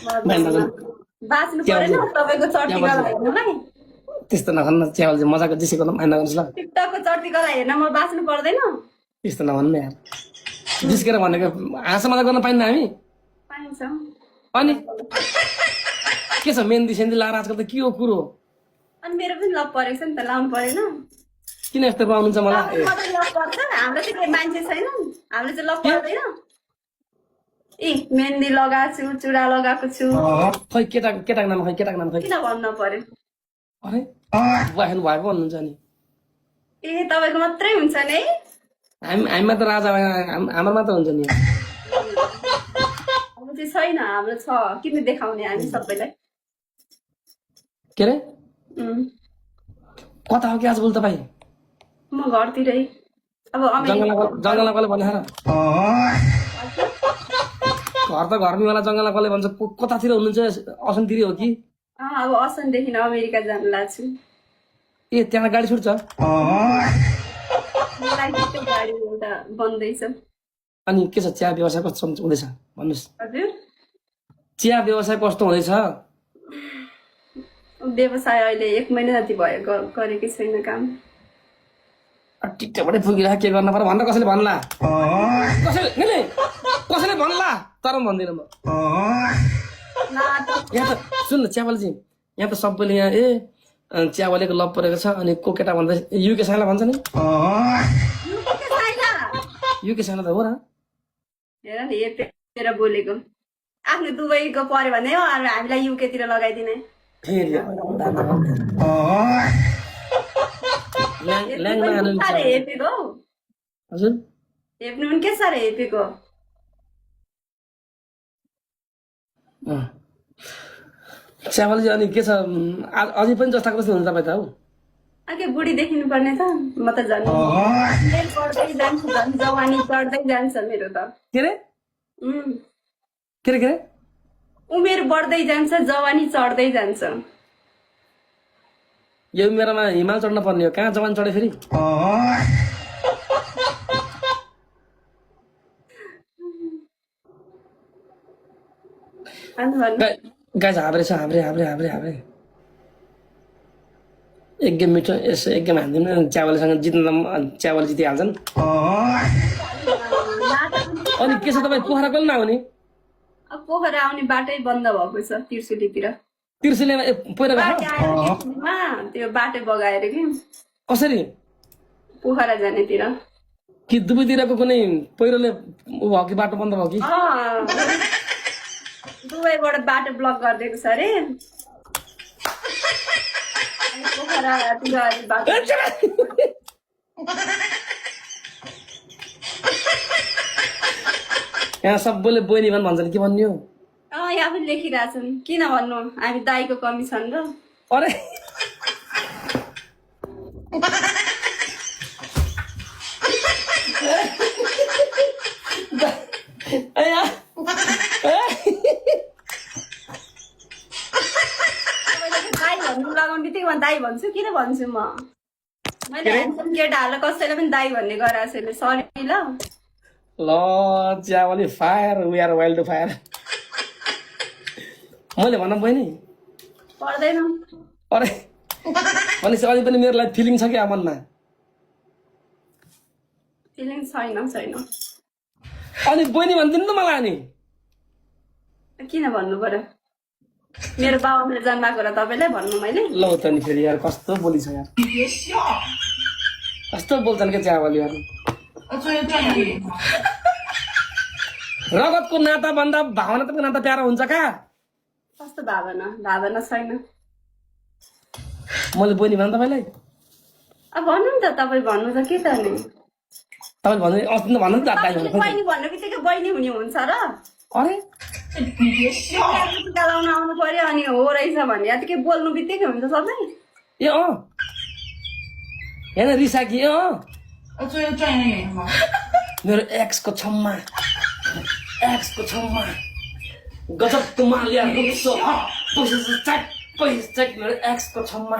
माया नगर्नु बाँच्नु परेन तपाईँको चर्ती गला हेर्नुलाई त्यस्तो नभन्न च्यावल चाहिँ मजाको जिसेको माया नगर्नुहोस् ल टिकटकको चर्ती गला हेर्न म बाँच्नु पर्दैन त्यस्तो नभन्नु यार जिस्केर भनेको हाँसो मजा गर्न पाइन्न हामी पाइन्छ अनि के छ मेहन्दी सेन्दी लाएर आजकल त के हो कुरो अनि मेरो पनि लभ परेको छ नि त लाउनु परेन किन यस्तो पाउनुहुन्छ मलाई मात्रै लभ पर्छ हाम्रो चाहिँ के मान्छे छैन हाम्रो चाहिँ लभ पर्दैन ए मेहन्दी लगाएको छु चुडा लगाएको छु खै केटाको नाम खै केटाको नाम खै किन भन्नु पर्यो अरे बुवाखेल भएको भन्नुहुन्छ नि ए तपाईँको मात्रै हुन्छ नि हामीमा त राजा हाम्रो मात्र हुन्छ नि हाम्रो चाहिँ छैन हाम्रो छ किन देखाउने हामी सबैलाई के अरे उम्, कता हो कि आजभोलि तपाईँ म घरतिरै अब जङ्गलमा कसले भने घर त घरमीवाला जङ्गलमा कसले भन्छ कतातिर हुनुहुन्छ असनतिर हो कि अब असनदेखि अमेरिका जानु लाग्छु ए त्यहाँ गाडी छुट्छ मलाई त्यो गाडी एउटा बन्दैछ अनि के छ चिया व्यवसाय कस्तो हुँदैछ भन्नुहोस् हजुर चिया व्यवसाय कस्तो हुँदैछ व्यवसाय अहिले 1 महिना जति भयो गरेकै छैन काम टिकटकबाटै पुगिरहेको के गर्न पर्यो भनेर कसैले भन्ला कसैले भन्ला तर पनि भन्दिनँ म यहाँ त सुन्नु चियावाली यहाँ त सबैले यहाँ चियावालीको लभ परेको छ अनि को केटा भन्दा युके साइला भन्छ नि युके साइला त हो र हेर नि यतिर बोलेको आफ्नो दुबईको पर्यो भने हामीलाई युकेतिर लगाइदिने फेरि हेपेको हौ हजुर हेप्नु पनि के साह्रो हेपेको चियावाली अनि के छ अझै पनि जस्ताको जस्तो हुन्छ तपाईँ त हौ आके बुढी देखिनु पर्ने त म त झन् पढ्दै जान्छु झन् जवानी चढ्दै जान्छ मेरो त के अरे के अरे उमेर बढ्दै जान्छ जवानी चढ्दै जान्छ यो मेरोमा हिमाल चढ्न पर्ने हो कहाँ जवान चढ्यो फेरि गाई हाब्रे छ हाब्रे एक गेम मिठो यसो एक गेम हान्दिउँ चियावालीसँग जित्न चियावाली जितिहाल्छन् अनि के छ तपाईँ पोखरा कहिले नआउने पोखरा आउने बाटै बन्द भएको छ त्रिशुलीतिर तिर्सुलीमा पहिरो त्यो बाटो बगाएर कि कसरी पोखरा जानेतिर कि दुबईतिरको कुनै पहिरोले ऊ भयो कि बाटो बन्द भयो कि दुबईबाट बाटो ब्लक गरिदिएको छ अरे पोखरातिर बाटो यहाँ सबैले बहिनी भन् भन्छन् के भन्ने हो यहाँ पनि लेखिरहेछन् किन भन्नु हामी दाईको कमी छन् र अरे दाई भन्नु लगाउने बित्तिकै म दाई भन्छु किन भन्छु म मैले ह्यान्डसम केटाहरूलाई कसैलाई पनि दाई भन्ने गराएको छु सरी ल ल चियावाली fire we are wild fire मैले भन्न बहिनी पर्दैन अरे भनेपछि अझै पनि मेरो लागि फिलिङ छ कि मनमा फिलिङ छैन अनि बहिनी भनिदिनु न मलाई अनि किन भन्नु पर्यो मेरो बाबाले जन्माएको र तपाईँलाई भन्नु मैले ल त नि फेरि यार कस्तो बोली छ यार कस्तो बोल्छन् क्या चियावालीहरू रगतको नाता भन्दा भावनात्मक नाता प्यारो हुन्छ का कस्तो भावना छैन मैले बहिनी भने तपाईँलाई अब भन्नु नि त तपाईँ भन्नु त के त नि तपाईँ भन्नु अस्ति त भन्नु नि त दाइ भन्नु बहिनी भन्नु बित्तिकै बहिनी हुने हुन्छ र अरे टिका लाउन आउनु पर्यो अनि हो रहेछ भने यतिकै बोल्नु बित्तिकै हुन्छ सबै ए हेर्न रिसा कि मेरो एक्सको छम्मा गजबको मालिया रुप्सो पैसा मेरो एक्सको छम्मा